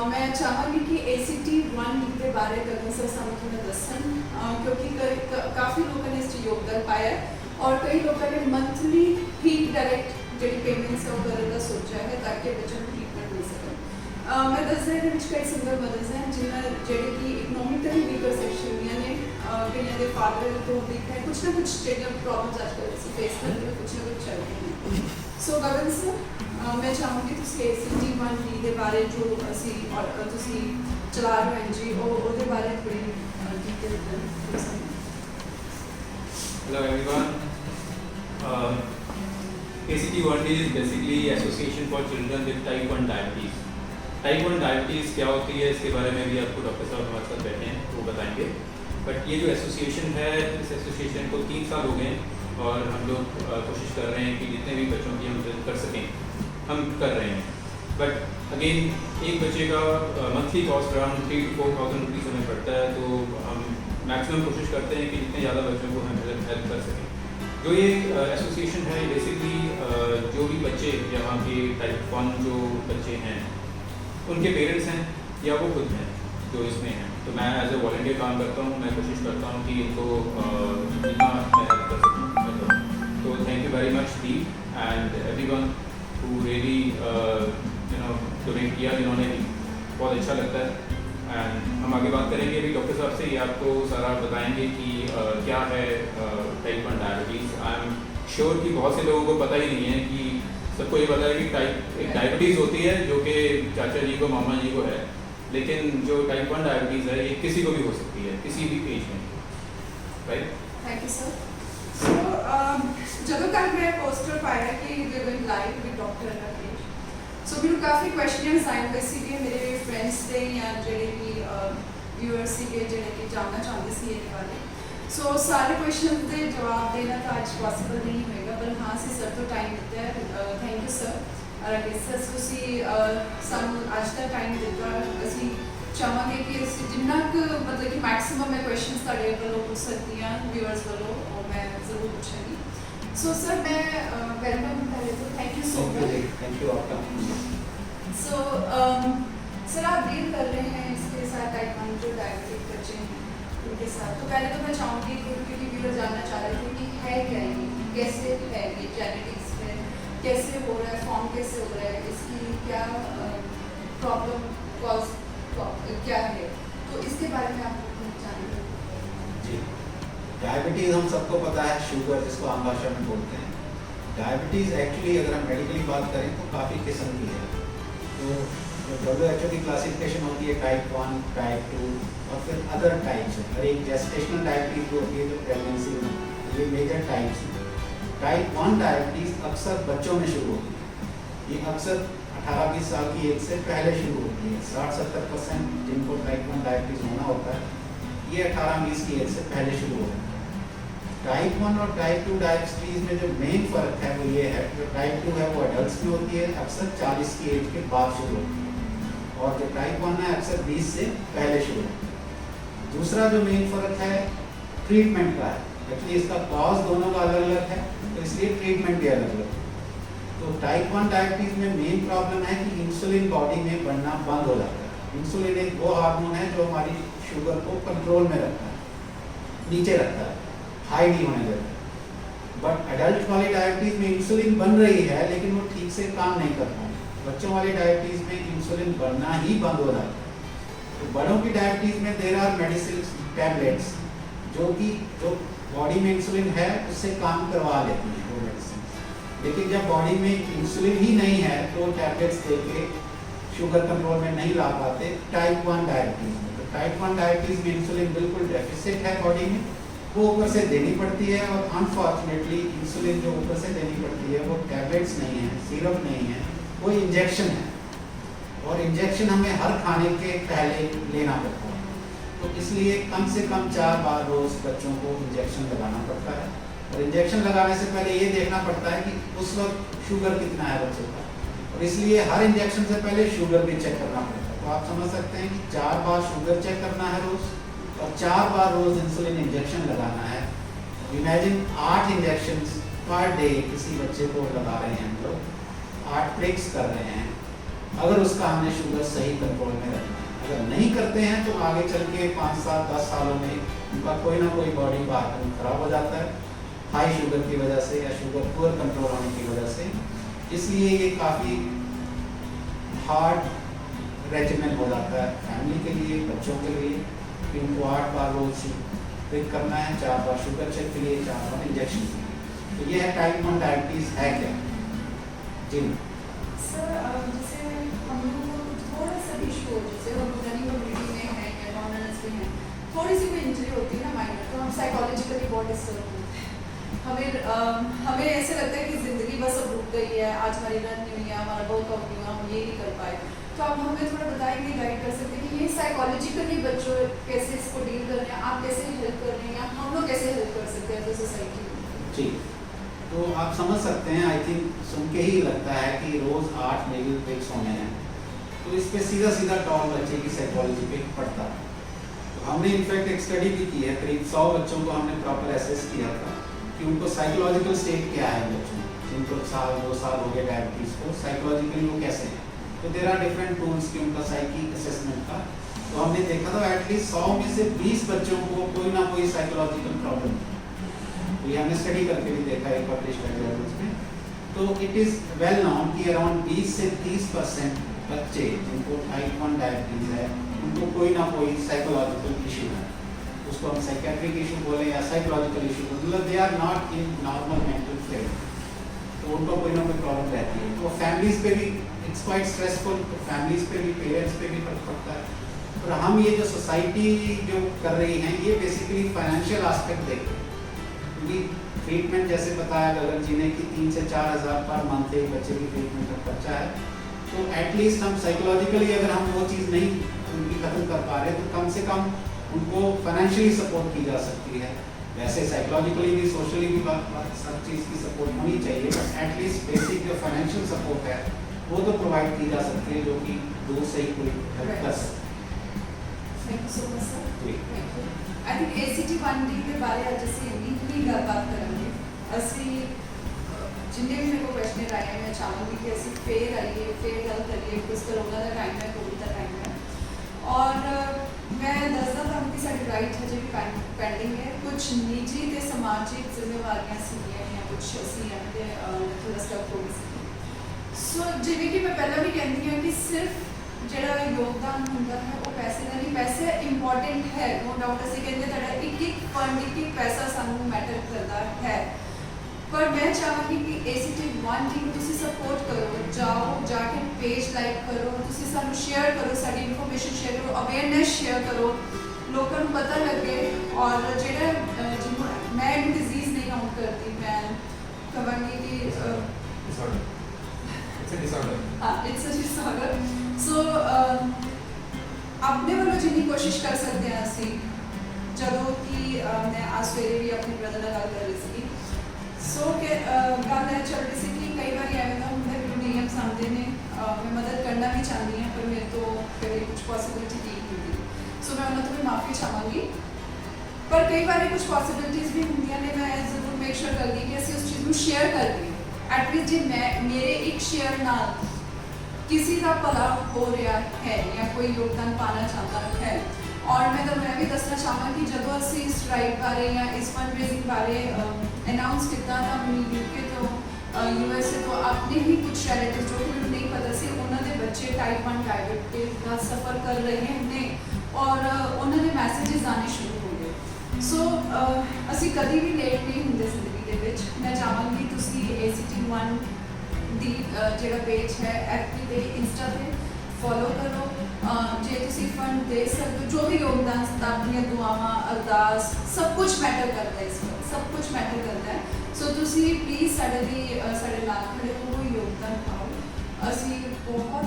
मैं चाहांगी कि ACT1 के बारे में सर समझना दसन क्योंकि काफ़ी लोगों ने इस योगदान पाया और कई लोगों ने मंथली ही डायरेक्ट जी पेमेंट्स है वो करने का सोचा है ताकि बच्चों को ट्रीटमेंट मिल सके। मैं दस रहा कि कई सिंगल मदर्स हैं जिन्हें जेडे कि इकनॉमिकली वीकर सेक्शन ने कई के फादर को देखा है कुछ ना कुछ जेडियां प्रॉब्लम्स आजकल फेस करके कुछ ना कुछ चल रहे हैं। सो गगन सर मैं चाहूँगी ਤੁਸੀਂ ACT1 ਦੇ ਬਾਰੇ ਜੋ ਅਸੀਂ ਤੁਸੀਂ ਚਲਾ ਰਹੇ ਹੋ ਜੀ ਉਹਦੇ ਬਾਰੇ ਥੋੜੀ ਡਿਟੇਲ ਦੱਸੋ। Hello everyone. ACT1 is basically Association for Children with Type 1 Diabetes. Type 1 Diabetes क्या होती है इसके बारे में भी आपको डॉक्टर साहब हमारे साथ बैठे हैं वो बताएंगे। बट ये जो एसोसिएशन है इस एसोसिएशन को 3 साल हो गए और हम लोग कोशिश कर रहे हैं कि जितने भी बच्चों की हम मदद कर सकें हम कर रहे हैं। बट अगेन एक बच्चे का monthly cost around 3 to 4,000 rupees हमें पड़ता है, तो हम मैक्सिमम कोशिश करते हैं कि जितने ज़्यादा बच्चों को हम हेल्प कर सकें। जो ये एसोसिएशन है बेसिकली जो भी बच्चे यहाँ के टाइप 1 जो बच्चे हैं उनके पेरेंट्स हैं या वो खुद हैं जो इसमें हैं, तो मैं एज ए वॉलंटियर काम करता हूँ। मैं कोशिश करता हूँ कि इनको जितना मैं हेल्प कर सकूँ। तो thank you very much the and everyone who really donate किया जिन्होंने भी बहुत अच्छा लगता है। एंड हम आगे बात करेंगे अभी डॉक्टर साहब से, ये आपको सारा बताएंगे कि क्या है type 1 diabetes. I am sure कि बहुत से लोगों को पता ही नहीं है कि सबको ये पता है कि एक डायबिटीज़ होती है जो कि चाचा जी को मामा जी को है, लेकिन जो टाइप 1 डायबिटीज़ है ये किसी को भी हो सकती है किसी भी एज में, right. Thank you sir. So ਜਦੋਂ ਤੱਕ ਮੈਂ ਪੋਸਟਰ ਪਾਇਆ ਕਿ we going live with doctor Naresh, so ਮੈਨੂੰ ਕਾਫੀ ਕੁਐਸਚਨਸ ਆਏ ਹੋਏ ਸੀਗੇ ਮੇਰੇ ਫਰੈਂड्स ਦੇ ਜਾਂ ਜਿਹੜੇ ਵੀ ਵਿਊਅਰਸ ਸੀਗੇ ਜਿਹੜੇ ਕਿ ਜਾਣਨਾ ਚਾਹੁੰਦੇ ਸੀ ਇਹਦੇ ਬਾਰੇ। ਸੋ ਸਾਰੇ ਕੁਐਸਚਨਸ ਦੇ ਜਵਾਬ ਦੇਣਾ ਤਾਂ ਅੱਜ ਪੋਸੀਬਲ ਨਹੀਂ ਹੋਏਗਾ, ਪਰ ਹਾਂ ਅਸੀਂ ਸਰ ਤੋਂ ਟਾਈਮ ਦਿੱਤਾ ਹੈ। Thank you sir. Rakesh sir ਤੁਸੀਂ ਸਾਨੂੰ ਅੱਜ ਦਾ ਟਾਈਮ ਦਿੱਤਾ। ਅਸੀਂ ਚਾਹਾਂਗੇ ਕਿ ਅਸੀਂ ਜਿੰਨਾ ਕੁ ਮਤਲਬ ਕਿ ਮੈਕਸਿਮਮ ਮੈਂ ਕੁਐਸਚਨਸ ਤੁਹਾਡੇ ਵੱਲੋਂ ਪੁੱਛ ਸਕਦੀ ਹਾਂ ਵਿਊਅਰਸ ਵੱਲੋਂ ਉਹ ਮੈਂ ਜ਼ਰੂਰ ਪੁੱਛਾਂਗੀ। सो सर मैं वेलकम पहले तो thank you so much. Thank you आपका। सो सर आप डील कर रहे हैं इसके साथ टाइप 1 जो डायबिटिक बच्चे हैं उनके साथ, तो पहले तो मैं चाहूँगी क्योंकि व्यूअर जानना चाह रहे थे कि है क्या ये, कैसे है ये जेनेटिक्स में कैसे हो रहा है, फॉर्म कैसे हो रहा है, इसकी क्या प्रॉब्लम कॉज क्या है, तो इसके बारे में आप जानेंगे। जी, डायबिटीज़ हम सबको पता है, शुगर जिसको आम भाषा में बोलते हैं। डायबिटीज़ एक्चुअली अगर हम मेडिकली बात करें तो काफ़ी किस्म की है। तो WHO की क्लासिफिकेशन होती है टाइप 1, टाइप 2 और फिर अदर टाइप्स है। और एक जेस्टेशनल डायबिटीज़ जो होती है जो प्रेगनेंसी में, ये मेजर टाइप्स हैं। टाइप 1 डायबिटीज़ अक्सर बच्चों में शुरू होती है। ये अक्सर 18-20 साल की एज से पहले शुरू होती है। 60-70% जिनको टाइप 1 डायबिटीज़ होना होता है ये 18-20 की एज से पहले शुरू होता है। टाइप 1 और टाइप 2 डायबिटीज़ में जो मेन फ़र्क है वो ये है, जो टाइप 2 है वो एडल्ट्स में होती है, अक्सर 40 की एज के बाद शुरू होती है, और जो टाइप 1 है अक्सर 20 से पहले शुरू होती है। दूसरा जो मेन फ़र्क है ट्रीटमेंट का है। एक्चुअली इसका कॉज दोनों का अलग अलग है, तो इसलिए ट्रीटमेंट भी अलग अलग है। तो टाइप 1 डायबिटीज़ में मेन प्रॉब्लम है कि इंसुलिन बॉडी में बनना बंद हो जाता है। इंसुलिन एक वो हार्मोन है जो हमारी शुगर को कंट्रोल में रखता है, नीचे रखता है, हाई नहीं होने देता है। बट एडल्ट वाली डायबिटीज़ में इंसुलिन बन रही है लेकिन वो ठीक से काम नहीं कर पाती। बच्चों वाली डायबिटीज़ में इंसुलिन बनना ही बंद हो जाता है। तो बड़ों की डायबिटीज़ में देयर आर मेडिसिन टैबलेट्स जो बॉडी में इंसुलिन है उससे काम करवा लेती हैं वो मेडिसिन। लेकिन जब बॉडी में इंसुलिन ही नहीं है तो टैबलेट्स दे के शुगर कंट्रोल में नहीं ला पाते टाइप 1 डायबिटीज़ में। तो टाइप 1 डायबिटीज़ में इंसुलिन बिल्कुल डेफिसिट है बॉडी में, वो ऊपर से देनी पड़ती है। और अनफॉर्चुनेटली इंसुलिन जो ऊपर से देनी पड़ती है वो टैबलेट्स नहीं है, सिरप नहीं है, वो इंजेक्शन है। और इंजेक्शन हमें हर खाने के पहले लेना पड़ता है, तो इसलिए कम से कम 4 बार रोज़ बच्चों को इंजेक्शन लगाना पड़ता है। और इंजेक्शन लगाने से पहले ये देखना पड़ता है कि उस वक्त शुगर कितना है बच्चे का, और इसलिए हर इंजेक्शन से पहले शुगर भी चेक करना पड़ता है। तो आप समझ सकते हैं कि 4 बार शुगर चेक करना है रोज़, और 4 बार रोज़ इंसुलिन इंजेक्शन लगाना है। इमेजिन 8 इंजेक्शन पर डे किसी बच्चे को लगा रहे हैं हम लोग, 8 प्रिक्स कर रहे हैं। अगर उसका हमने शुगर सही कंट्रोल में रखना है। अगर नहीं करते हैं तो आगे चल के 5 साल 10 सालों में उनका कोई ना कोई बॉडी पार्ट खराब हो जाता है हाई शुगर की वजह से या शुगर पुअर कंट्रोल होने की वजह से। इसलिए ये काफ़ी हार्ड रेजिमेंट हो जाता है फैमिली के लिए, बच्चों के लिए, कि उनको 8 बार रोज चेक करना है, 4 बार शुगर चेक के लिए, 4 बार इंजेक्शन के लिए। तो ये है टाइप 1 डायबिटीज़ है क्या जी। सर जैसे हम लोगों को थोड़ा सा भी इशू हो, जैसे हम रनिंग कम्युनिटी में हैं या नॉन रनर्स में हैं, थोड़ी सी कोई इंजरी होती है ना माइनर, तो हम साइकोलॉजिकली बहुत डिस्टर्ब होते हैं। हमें ऐसे लगता है कि ज़िंदगी बस अब रुक गई है, आज हमारी रन नहीं हुई है, हमारा वर्कआउट नहीं हुआ, हम ये नहीं कर पाए। तो आप हमें थोड़ा बताएंगे, गाइड कर सकते हैं कि ये साइकोलॉजिकली बच्चों कैसे इसको डील कर रहे हैं, आप कैसे हेल्प कर रहे हैं या हम लोग कैसे हेल्प कर सकते हैं एज ए सोसाइटी। जी, तो आप समझ सकते हैं, आई थिंक सुन के ही लगता है कि रोज़ 8 नेगेटिव पिक्स होने हैं, तो इस पर सीधा सीधा टॉल बच्चे की साइकोलॉजी पे पड़ता है। तो हमने इनफैक्ट एक स्टडी भी की है, करीब 100 बच्चों को हमने प्रॉपर एसेस किया था कि उनको साइकोलॉजिकल स्टेट क्या है बच्चों में, जिनको 1-2 साल हो गए डायबिटीज़ को, साइकोलॉजिकली वो कैसे हैं। तो देर आर डिफरेंट टूल्स की उनका साइकिक असेसमेंट का। तो हमने देखा था एटलीस्ट 100 में से 20 बच्चों को कोई ना कोई साइकोलॉजिकल प्रॉब्लम है। तो ये हमने स्टडी करके भी देखा है पब्लिश आर्टिकल्स में। तो इट इज़ वेल नोन कि अराउंड 20 से 30% बच्चे जिनको टाइप 1 डायबिटीज़ है उनको कोई ना कोई साइकोलॉजिकल इशू है, उसको हम साइकेट्रिक इशू बोले या साइकोलॉजिकल इशू, मतलब they are not in normal mental frame, तो उनको कोई ना कोई प्रॉब्लम रहती है। तो फैमिलीज़ पे भी इट्स क्वाइट स्ट्रेसफुल, तो फैमिलीज़ पे भी, पेरेंट्स पे भी फर्क पड़ता है। और हम ये जो सोसाइटी जो कर रही हैं ये बेसिकली फाइनेंशियल आस्पेक्ट देख रहे हैं, क्योंकि ट्रीटमेंट जैसे बताया गगन जी ने कि 3 से 4 हज़ार पर मंथ एक बच्चे की ट्रीटमेंट का खर्चा है। तो एटलीस्ट हम साइकोलॉजिकली अगर हम वो चीज़ नहीं उनकी ख़त्म कर पा रहे तो कम से कम उनको फाइनेंशियली सपोर्ट की जा सकती है। वैसे साइकोलॉजिकली भी, सोशली भी सब चीज़ की सपोर्ट होनी चाहिए, बट एटलीस्ट बेसिक जो फाइनेंशियल सपोर्ट है वो तो प्रोवाइड की जा सकती है, जो कि दूर से ही कोई हेल्प कर सकते हैं। Thank you so much sir. जी। Thank you. I think ACT 1D के बारे आज ਅਸੀਂ ਇੰਨੀ ਗੱਲਬਾਤ ਕਰਾਂਗੇ। ਅਸੀਂ ਜਿੰਨੇ ਵੀ ਮੇਰੇ ਕੋਲ ਕੁਐਸਚਨ ਆਏ हैं, मैं चाहूँगी कि ਅਸੀਂ ਫੇਰ आइए, ਫੇਰ ਗੱਲ करिए, कुछ कोरोना का टाइम है, कोविड का टाइम है, और मैं ਦੱਸਦਾ ਤੁਹਾਨੂੰ कि ਸਾਡੀ ਰਾਈਟ ਹਜੇ ਵੀ ਪੈਂਡਿੰਗ ਹੈ। ਕੁਝ ਨਿੱਜੀ ਤੇ ਸਮਾਜਿਕ ਜ਼ਿੰਮੇਵਾਰੀਆਂ ਸੀਗੀਆਂ ਜਾਂ ਕੁਝ ਅਸੀਂ ਇਹਦੇ ਥੋੜਾ ਸਟਕ ਹੋ ਗਏ ਸੀ। ਸੋ ਜਿਵੇਂ ਕਿ ਮੈਂ ਪਹਿਲਾਂ ਵੀ ਕਹਿੰਦੀ ਹਾਂ ਕਿ ਸਿਰਫ ਜਿਹੜਾ ਯੋਗਦਾਨ ਹੁੰਦਾ ਹੈ ਉਹ ਪੈਸੇ ਦਾ ਨਹੀਂ, ਪੈਸੇ ਇੰਪੋਰਟੈਂਟ ਹੈ, ਨੋ ਡਾਊਟ। ਅਸੀਂ ਕਹਿੰਦੇ ਤੁਹਾਡਾ ਇੱਕ ਫੰਡ, ਇੱਕ ਪੈਸਾ ਸਾਨੂੰ ਮੈਟਰ ਕਰਦਾ ਹੈ, ਪਰ ਮੈਂ ਚਾਹਾਂਗੀ ਕਿ ACT 1D ਨੂੰ ਤੁਸੀਂ ਸਪੋਰਟ ਕਰੋ, ਜਾਓ ਜਾ ਕੇ ਪੇਜ ਲਾਈਕ ਕਰੋ, ਤੁਸੀਂ ਸਾਨੂੰ ਸ਼ੇਅਰ ਕਰੋ, ਸਾਡੀ ਇਨਫੋਰਮੇਸ਼ਨ ਸ਼ੇਅਰ ਕਰੋ, ਅਵੇਅਰਨੈਸ ਸ਼ੇਅਰ ਕਰੋ, ਲੋਕਾਂ ਨੂੰ ਪਤਾ ਲੱਗੇ। ਔਰ ਜਿਹੜਾ ਜਿਹਨੂੰ ਮੈਂ ਇਹਨੂੰ ਡਿਜ਼ੀਜ਼ ਨਹੀਂ ਕਾਊਂਟ ਕਰਦੀ, ਮੈਂ ਕਹਾਂਗੀ ਕਿ ਇਟਸ ਅ ਡਿਸਆਰਡਰ। ਸੋ ਆਪਣੇ ਵੱਲੋਂ ਜਿੰਨੀ ਕੋਸ਼ਿਸ਼ ਕਰ ਸਕਦੇ ਹਾਂ ਅਸੀਂ, ਜਦੋਂ ਕਿ ਮੈਂ ਅੱਜ ਸਵੇਰੇ ਵੀ ਆਪਣੇ ਬ੍ਰਦਰ ਨਾਲ ਗੱਲ ਕਰ ਰਹੀ ਸੀ, ਸੋ ਕਿ ਗੱਲ ਇਹ ਚੱਲ ਰਹੀ ਸੀ ਕਿ ਕਈ ਵਾਰੀ ਐਵੇਂ ਦਾ ਹੁੰਦਾ ਕਿ ਨਿਯਮ ਸਮਝਦੇ ਨੇ, ਮੈਂ ਮਦਦ ਕਰਨਾ ਵੀ ਚਾਹੁੰਦੀ ਹਾਂ, ਪਰ ਮੇਰੇ ਤੋਂ ਕਦੇ ਕੁਝ ਪੋਸੀਬਿਲਿਟੀ ਨਹੀਂ ਹੁੰਦੀ, ਸੋ ਮੈਂ ਉਹਨਾਂ ਤੋਂ ਵੀ ਮਾਫੀ ਚਾਹਾਂਗੀ। ਪਰ ਕਈ ਵਾਰੀ ਕੁਝ ਪੋਸੀਬਿਲਿਟੀਜ਼ ਵੀ ਹੁੰਦੀਆਂ ਨੇ, ਮੈਂ ਜ਼ਰੂਰ ਮੇਕ ਸ਼ੋਰ ਕਰਦੀ ਕਿ ਅਸੀਂ ਉਸ ਚੀਜ਼ ਨੂੰ ਸ਼ੇਅਰ ਕਰੀਏ। ਐਟਲੀਸਟ ਜੇ ਮੇਰੇ ਇੱਕ ਸ਼ੇਅਰ ਨਾਲ किसी का भला हो रहा है या कोई योगदान पाना चाहता है। और मैं तो मैं भी दसना चाहूँगा कि जब असी इस राइड बारे या इस फंड रेजिंग बारे अनाउंस किया था, UK तो USA तो अपने ही कुछ रिलेटिव जो कि मैंने नहीं पता सी उन्होंने बच्चे टाइप 1 डायबिटीज का सफ़र कर रहे ने, और उन्होंने मैसेजेस आने शुरू हो गए। सो असी कभी भी लेट नहीं होंगे जिंदगी के विच। मैं चाहांगी तुसी ACT 1D ਜਿਹੜਾ पेज है FB पे, इंस्टा पे फॉलो करो। जे तुसी फंड दे सकते हो, जो भी योगदान, अपनी दुआवां, अरदास, सब कुछ मैटर करता है, इस वक्त सब कुछ मैटर करता है। सो तुसी प्लीज़ साढ़े नाल खड़े हो, योगदान पाओ। असी बहुत